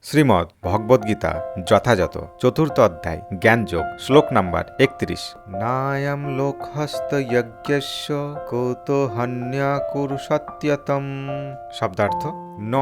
শ্রীমদ্ ভগবদ্গীতা যথাযথ চতুর্থ অধ্যায় জ্ঞানযোগ শ্লোক নাম্বার 31। নায়ম লোকহস্ত যজ্ঞস্য কৌতো হন্যা কুরু সত্যতম। শব্দার্থ ন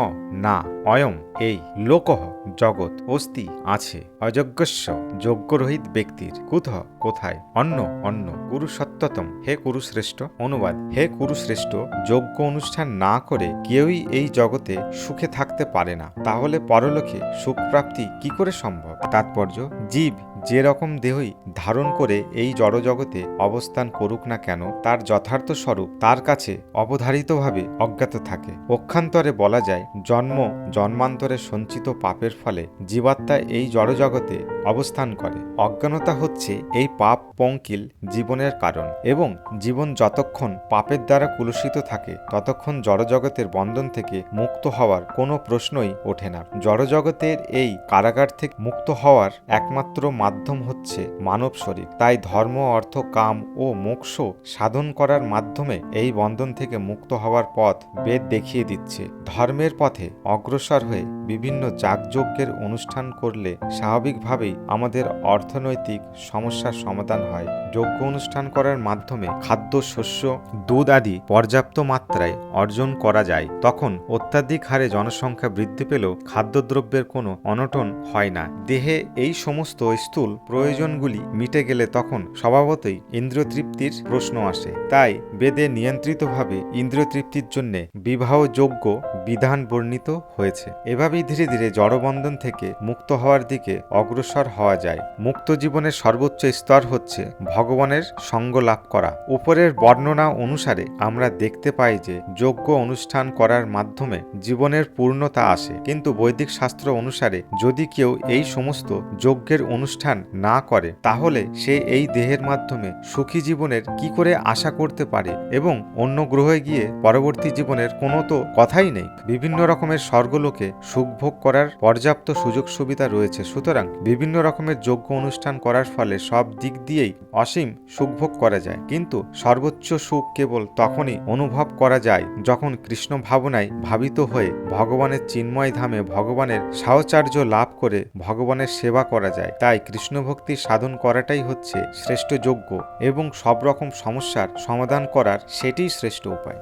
না অয়ম এই লোকহ জগৎ অস্তি আছে অযজ্ঞস্য যজ্ঞরহিত ব্যক্তির কুতঃ কোথায় অন্য অন্য কুরুসত্যতম হে কুরুশ্রেষ্ঠ। অনুবাদ হে কুরুশ্রেষ্ঠ, যজ্ঞ অনুষ্ঠান না করে কেউই এই জগতে সুখে থাকতে পারে না, তাহলে পরলোকে সুখ প্রাপ্তি কি করে সম্ভব? তাৎপর্য, জীব যে রকম দেহই ধারণ করে এই জড়জগতে অবস্থান করুক না কেন, তার যথার্থ স্বরূপ তার কাছে অবধারিতভাবে অজ্ঞাত থাকে। পক্ষান্তরে বলা যায়, জন্ম জন্মান্তরে সঞ্চিত পাপের ফলে জীবাত্মা এই জড়জগতে অবস্থান করে। অজ্ঞানতা হচ্ছে এই পাপ পঙ্কিল জীবনের কারণ, এবং জীবন যতক্ষণ পাপের দ্বারা কুলুষিত থাকে ততক্ষণ জড়জগতের বন্ধন থেকে মুক্ত হওয়ার কোনো প্রশ্নই ওঠে না। জড়জগতের এই কারাগার থেকে মুক্ত হওয়ার একমাত্র মাধ্যম হচ্ছে মানব শরীর। তাই ধর্ম, অর্থ, কাম ও মোক্ষ সাধন করার মাধ্যমে এই বন্ধন থেকে মুক্ত হওয়ার পথ বেদ দেখিয়ে দিচ্ছে। ধর্মের পথে অগ্রসর হয়ে বিভিন্ন যাগযজ্ঞের অনুষ্ঠান করলে স্বাভাবিকভাবেই আমাদের অর্থনৈতিক সমস্যার সমাধান হয়। যজ্ঞ অনুষ্ঠান করার মাধ্যমে খাদ্য, শস্য, দুধ আদি পর্যাপ্ত মাত্রায় অর্জন করা যায়। তখন অত্যাধিক হারে জনসংখ্যা বৃদ্ধি পেলেও খাদ্যদ্রব্যের কোনো অনটন হয় না। দেহে এই সমস্ত স্থূল প্রয়োজনগুলি মিটে গেলে তখন স্বভাবতই ইন্দ্রিয়তৃপ্তির প্রশ্ন আসে। তাই বেদে নিয়ন্ত্রিতভাবে ইন্দ্রিয়তৃপ্তির জন্য বিবাহযোগ্য বিধান বর্ণিত হয়েছে। এভাবেই ধীরে ধীরে জড়বন্ধন থেকে মুক্ত হওয়ার দিকে অগ্রসর হওয়া যায়। মুক্ত জীবনের সর্বোচ্চ স্তর হচ্ছে ভগবানের সঙ্গ লাভ করা। উপরের বর্ণনা অনুসারে আমরা দেখতে পাই যে যজ্ঞ অনুষ্ঠান করার মাধ্যমে জীবনের পূর্ণতা আসে, কিন্তু বৈদিক শাস্ত্র অনুসারে যদি কেউ এই সমস্ত যজ্ঞের অনুষ্ঠান না করে তাহলে সে এই দেহের মাধ্যমে সুখী জীবনের কি করে আশা করতে পারে, এবং অন্য গ্রহে গিয়ে পরবর্তী জীবনের কোনো তো কথাই নেই। বিভিন্ন রকমের স্বর্গলোকে সুখভোগ করার পর্যাপ্ত সুযোগ সুবিধা রয়েছে। সুতরাং বিভিন্ন রকমের যজ্ঞ অনুষ্ঠান করার ফলে সব দিক দিয়েই অসীম সুখভোগ করা যায়, কিন্তু সর্বোচ্চ সুখ কেবল তখনই অনুভব করা যায় যখন কৃষ্ণ ভাবনায় ভাবিত হয়ে ভগবানের চিন্ময় ধামে ভগবানের সাহচর্য লাভ করে ভগবানের সেবা করা যায়। তাই কৃষ্ণ ভক্তির সাধন করাটাই হচ্ছে শ্রেষ্ঠ যজ্ঞ, এবং সব রকম সমস্যার সমাধান করার সেটিই শ্রেষ্ঠ উপায়।